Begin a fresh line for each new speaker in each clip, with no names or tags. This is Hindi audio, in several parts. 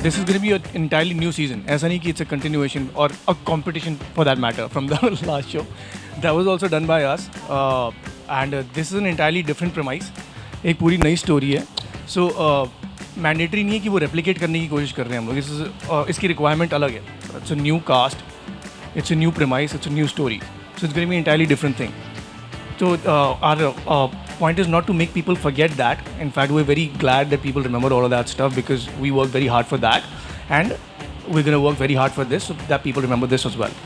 this is going to be an entirely new season. ऐसा नहीं कि it's a continuation or a competition for that matter from the last show. That was also done by us. And this is an entirely different premise. एक पूरी नई story है. So मैंडेटरी नहीं है कि वो रेप्लिकेट करने की कोशिश कर रहे हैं हम लोग. इसकी रिक्वायरमेंट अलग है. It's a new cast. It's a new premise. It's a new story. So it's going to be an entirely different thing. So our point is not to make people forget that. In fact, we're very glad that people remember all of that stuff because we work very hard for that, and we're going to work very hard for this so that people remember this as well.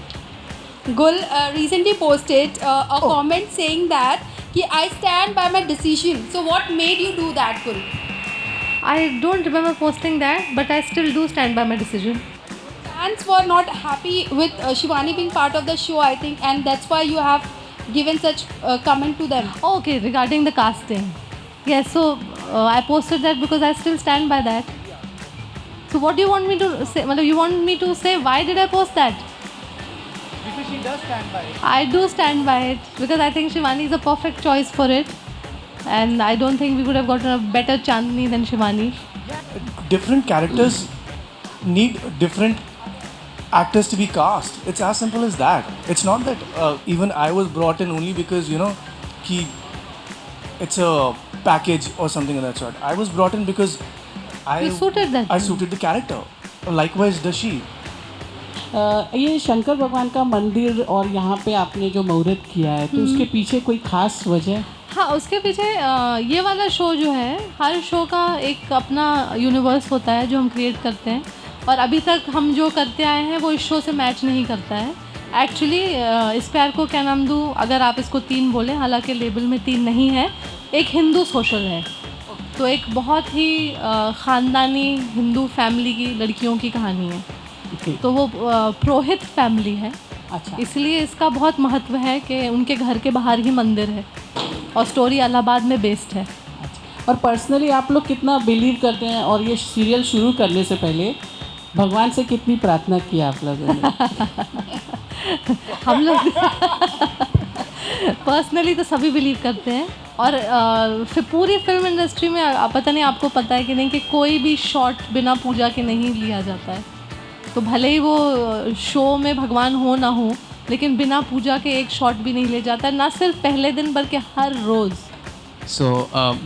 Gul recently posted a comment saying that कि I stand by my decision. So what made you do that, Gul?
I don't remember posting that, but I still do stand by my decision.
Fans were not happy with Shivani being part of the show, I think, and that's why you have given such comment to them.
Okay, regarding the casting. Yes, so I posted that because I still stand by that. So what do you want me to say? You want me to say why did I post that?
Because she does stand by it.
I do stand by it because I think Shivani is a perfect choice for it. And I don't think we could have gotten a better Chandni than Shivani.
Different characters need different actors to be cast. It's as simple as that. It's not that even I was brought in only because, it's a package or something of that sort. I was brought in because
You suited that.
I suited the character. Likewise does she.
ये शंकर भगवान का मंदिर और यहाँ पे आपने जो मुहूर्त किया है तो उसके पीछे कोई खास वजह?
हाँ, उसके पीछे ये वाला शो जो है, हर शो का एक अपना यूनिवर्स होता है जो हम क्रिएट करते हैं, और अभी तक हम जो करते आए हैं वो इस शो से मैच नहीं करता है. एक्चुअली इस प्यार को क्या नाम दूँ, अगर आप इसको 3 बोलें, हालांकि लेबल में 3 नहीं है, एक हिंदू सोशल है. तो एक बहुत ही ख़ानदानी हिंदू फैमिली की लड़कियों की कहानी है. तो वो पुरोहित फैमिली है.
अच्छा,
इसलिए इसका बहुत महत्व है कि उनके घर के बाहर ही मंदिर है और स्टोरी इलाहाबाद में बेस्ड है.
और पर्सनली आप लोग कितना बिलीव करते हैं और ये सीरियल शुरू करने से पहले भगवान से कितनी प्रार्थना की आप लोगों ने?
हम लोग पर्सनली तो सभी बिलीव करते हैं. और फिर पूरी फिल्म इंडस्ट्री में पता नहीं आपको पता है कि नहीं कि कोई भी शॉट बिना पूजा के नहीं लिया जाता है. तो भले ही वो शो में भगवान हो ना हो, लेकिन बिना पूजा के एक शॉट भी नहीं ले जाता, ना सिर्फ पहले दिन बल्कि हर रोज़.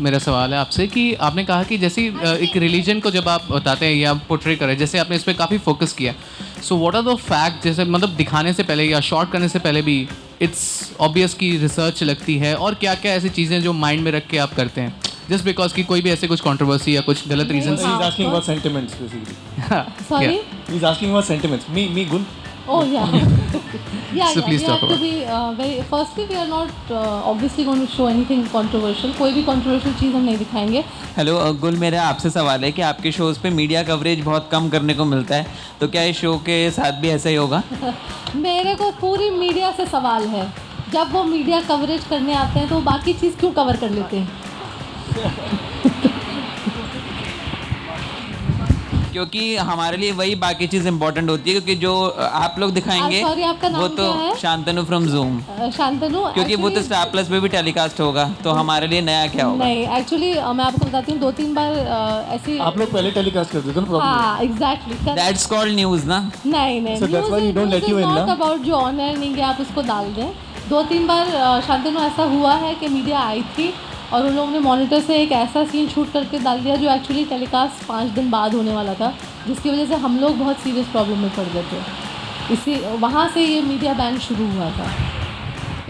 मेरा सवाल है आपसे कि आपने कहा कि जैसे एक रिलीजन को जब आप बताते हैं या पोर्ट्रे करें, जैसे आपने इस पर काफ़ी फोकस किया, so what are the fact, जैसे दिखाने से पहले या शॉट करने से पहले भी इट्स ऑब्वियस की रिसर्च लगती है, और क्या क्या ऐसी चीज़ें जो माइंड में रख के आप करते हैं जस्ट बिकॉज कि कोई भी ऐसे कुछ कंट्रोवर्सी या कुछ गलत reason?
He's asking about sentiments basically.
Sorry?
He's asking about sentiments. Me Gul.
Oh yeah.
So please
we
talk
have to be very. Firstly, we are not obviously going to show anything controversial. कोई भी controversial चीज़ हम नहीं दिखाएंगे.
हेलो गुल, मेरा आपसे सवाल है कि आपके शोज़ पे मीडिया कवरेज बहुत कम करने को मिलता है, तो क्या इस शो के साथ भी ऐसा ही होगा?
मेरे को पूरी मीडिया से सवाल है. जब वो मीडिया कवरेज करने आते हैं तो बाकी चीज़ क्यों कवर कर लेते हैं?
क्योंकि हमारे लिए वही बाकी चीज़ इंपॉर्टेंट होती है, क्योंकि जो आप लोग दिखाएंगे
sorry, आपका नाम
वो तो
क्या है?
Shantanu from Zoom.
शांतनु.
क्योंकि वो तो स्टार प्लस पे भी टेलीकास्ट होगा, तो हमारे लिए नया क्या होगा?
नहीं, एक्चुअली मैं आपको बताती हूँ, 2-3 बार ऐसी.
आप लोग पहले टेलीकास्ट करते थे ना प्रॉब्लम.
हाँ, एग्जैक्टली.
दैट्स कॉल्ड न्यूज़ ना?
नहीं.
So that's why we don't let you in,
not
ना?
अबाउट जो ऑनर नहीं कि आप उसको डाल दें. 2-3 बार शांतनु ऐसा हुआ है कि मीडिया आई थी और उन लोगों ने मॉनिटर से एक ऐसा सीन शूट करके डाल दिया जो एक्चुअली टेलीकास्ट 5 दिन बाद होने वाला था, जिसकी वजह से हम लोग बहुत सीरियस प्रॉब्लम में पड़ गए थे. इसी वहाँ से ये मीडिया बैन शुरू हुआ था.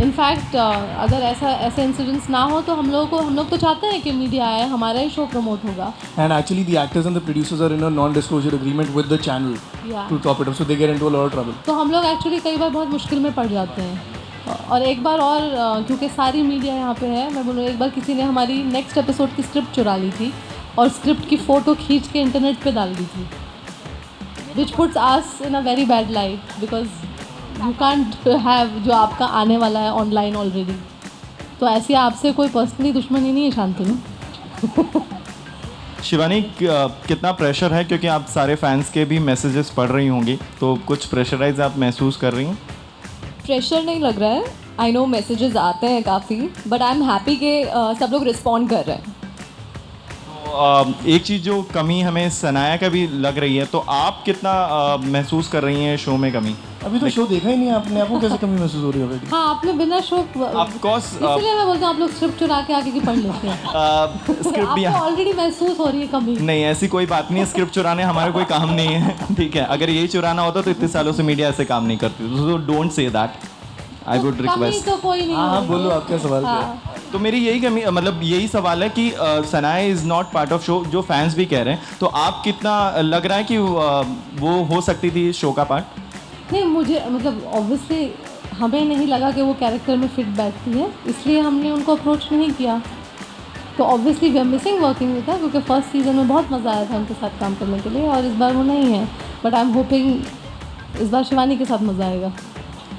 इनफैक्ट अगर ऐसे इंसिडेंट्स ना हो तो हम लोग तो चाहते हैं कि मीडिया आए, हमारा ही शो प्रमोट होगा.
And actually the actors and the producers are in a non-disclosure agreement with the channel to top it up, so they get into a lot of trouble.
तो हम लोग एक्चुअली कई बार बहुत मुश्किल में पड़ जाते हैं. और एक बार और क्योंकि सारी मीडिया यहाँ पे है, मैं बोलूँ एक बार किसी ने हमारी नेक्स्ट एपिसोड की स्क्रिप्ट चुरा ली थी और स्क्रिप्ट की फ़ोटो खींच के इंटरनेट पे डाल दी थी, विच puts us in a very bad light because you can't have जो आपका आने वाला है ऑनलाइन ऑलरेडी. तो ऐसी आपसे कोई पर्सनली दुश्मनी नहीं है शांतनु.
शिवानी, कितना प्रेशर है, क्योंकि आप सारे फैंस के भी मैसेजेस पढ़ रही होंगी, तो कुछ प्रेशराइज आप महसूस कर रही हैं?
प्रेशर नहीं लग रहा है. आई नो मैसेजेस आते हैं काफ़ी, बट आई एम हैप्पी कि सब लोग रिस्पॉन्ड कर रहे हैं.
एक चीज़ जो कमी हमें सनाया का भी लग रही है, तो आप कितना महसूस कर रही हैं शो में कमी?
अभी तो शो देखा ही नहीं आपने, आपको कैसे कमी महसूस हो रही है ऑलरेडी?
हाँ, आपने बिना शो
ऑफ कोर्स
इसलिए मैं बोलता हूँ आप लोग स्क्रिप्ट चुरा के आगे की पढ़ लेते हैं।
स्क्रिप्ट भी
आपको ऑलरेडी महसूस हो रही है कमी।
नहीं, ऐसी कोई बात नहीं है, स्क्रिप्ट चुराने हमारा कोई काम नहीं है, ठीक है? अगर यही चुराना होता तो इतने सालों से मीडिया ऐसे काम नहीं करती, तो don't say that, I would request.
तो कोई नहीं।
हाँ, बोलो आपका सवाल क्या है?
तो मेरी यही कमी, मतलब यही सवाल है कि Sanaya is not part of show, जो फैंस भी कह रहे हैं, तो आप कितना लग रहा है कि वो हो सकती थी शो का पार्ट?
नहीं, मुझे मतलब ऑब्वियसली हमें नहीं लगा कि वो कैरेक्टर में फिट बैठती है, इसलिए हमने उनको अप्रोच नहीं किया। तो obviously we are missing working with her, क्योंकि फर्स्ट सीज़न में बहुत मज़ा आया था उनके साथ काम करने के लिए, और इस बार वो नहीं है। बट आई एम होपिंग इस बार शिवानी के साथ मज़ा आएगा।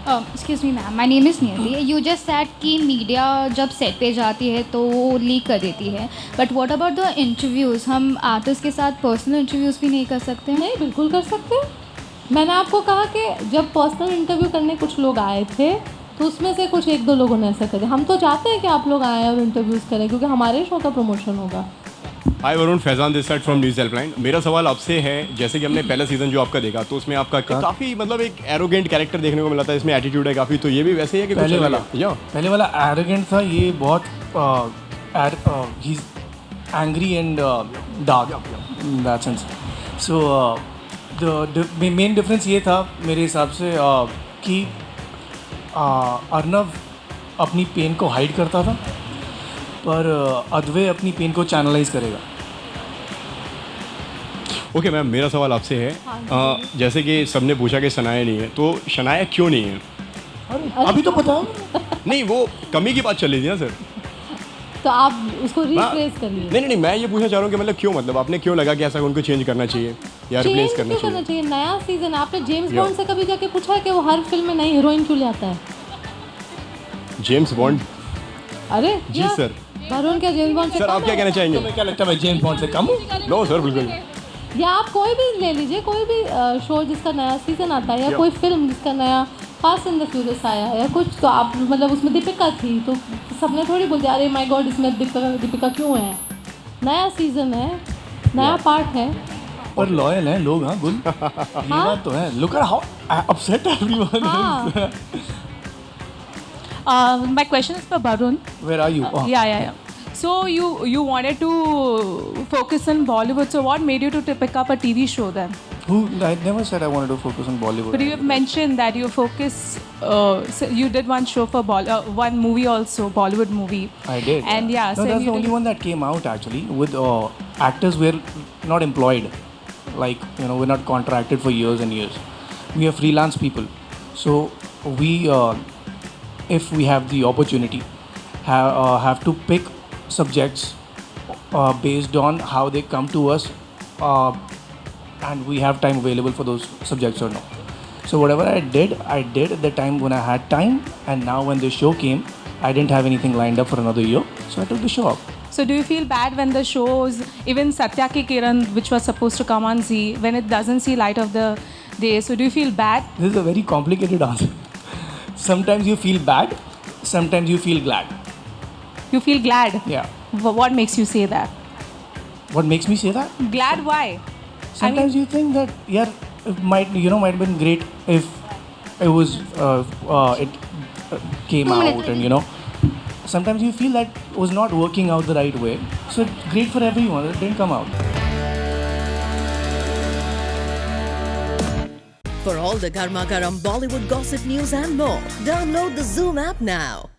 Excuse me ma'am, my name is नियति। यू जस्ट सेड कि मीडिया जब सेट पे जाती है तो वो लीक कर देती है, but what about the interviews? हम आर्टिस्ट के साथ पर्सनल इंटरव्यूज़ भी नहीं कर सकते हैं?
नहीं, बिल्कुल कर सकते हैं। मैंने आपको कहा कि जब पर्सनल इंटरव्यू करने कुछ लोग आए थे, तो उसमें से कुछ 1-2 लोगों ने ऐसा करे। हम तो चाहते हैं कि आप लोग आएँ और इंटरव्यूज़ करें, क्योंकि हमारे शो का प्रमोशन होगा।
Hi Varun, Faizan this side from news helpline. मेरा सवाल आपसे है, जैसे कि हमने पहला सीज़न जो आपका देखा, तो उसमें आपका काफ़ी मतलब एक एरोगेंट कैरेक्टर देखने को मिला था, इसमें एटीट्यूड है काफ़ी, तो ये भी वैसे ही है कि
पहले
कुछ
वाला
अलग है? या
पहले वाला एरोगेंट था, ये बहुत ही angry and dark in that sense. So the main difference ये था मेरे हिसाब से कि अर्नव अपनी पेन को हाइड करता था, पर अद्वै अपनी पेन को चैनलाइज करेगा।
ओके मैम, मेरा सवाल आपसे है, जैसे कि सबने पूछा कि शनाया नहीं है, तो शनाया क्यों नहीं है?
अभी तो पता
नहीं, वो कमी की बात चल रही थी ना सर।
तो आप उसको रिप्लेस करिए।
नहीं, मैं ये पूछना चाह रहा हूँ कि मतलब क्यों, मतलब आपने क्यों लगा कि ऐसा उनको चेंज करना चाहिए या रिप्लेस
चेंज
करना
क्यों करना
चाहिए?
चाहिए? नया सीजन, आपने जेम्स बॉन्ड से कभी जाके पूछा है कि वो हर फिल्म में नई हीरोइन क्यों ले आता है?
James bond?
अरे
जी
क्या?
सर।
वरुण क्या जेम्स बॉन्ड से
सर
कम
आप क्या
है?
कहना चाहेंगे?
क्या लगता है मैं जेम्स बॉन्ड से कम हूँ?
नो सर, बिल्कुल।
या आप कोई भी ले लीजिए, कोई भी शो जिसका नया सीजन आता है, या कोई फिल्म जिसका नया फास्ट एंड द फ्यूरियस आया या कुछ, तो आप मतलब उसमें दीपिका थी, तो सबने थोड़ी बोल दिया अरे माय गॉड इसमें दीपिका क्यों है? नया सीजन है, नया पार्ट है।
पर लॉयल हैं लोग। हाँ, गुल ये बात तो है। Look at how upset everyone is.
My question is for Varun.
Where are you? Oh.
Yeah. So you wanted to focus on Bollywood. So what made you to pick up a TV show then?
I never said I wanted to focus on Bollywood.
But you have mentioned that you focus. So you did one show for one movie also, Bollywood movie.
I did.
And yeah,
no,
so
that's
you
the only one that came out actually. With actors were not employed, like we're not contracted for years and years. We are freelance people, so we, if we have the opportunity, have to pick subjects based on how they come to us, and we have time available for those subjects or no. So whatever I did at the time when I had time, and now when the show came, I didn't have anything lined up for another year, so I took the show up.
So do you feel bad when the shows, even Satya Ki Kiran, which was supposed to come on Z, when it doesn't see light of the day? So do you feel bad?
This is a very complicated answer. Sometimes you feel bad, sometimes you feel glad.
You feel glad?
Yeah.
What makes you say that?
What makes me say that?
Glad why?
Sometimes you think that it might have been great if it was it came out, and sometimes you feel that it was not working out the right way. So it's great for everyone. It didn't come out.
For all the Garma Garam Bollywood gossip news and more, download the Zoom app now.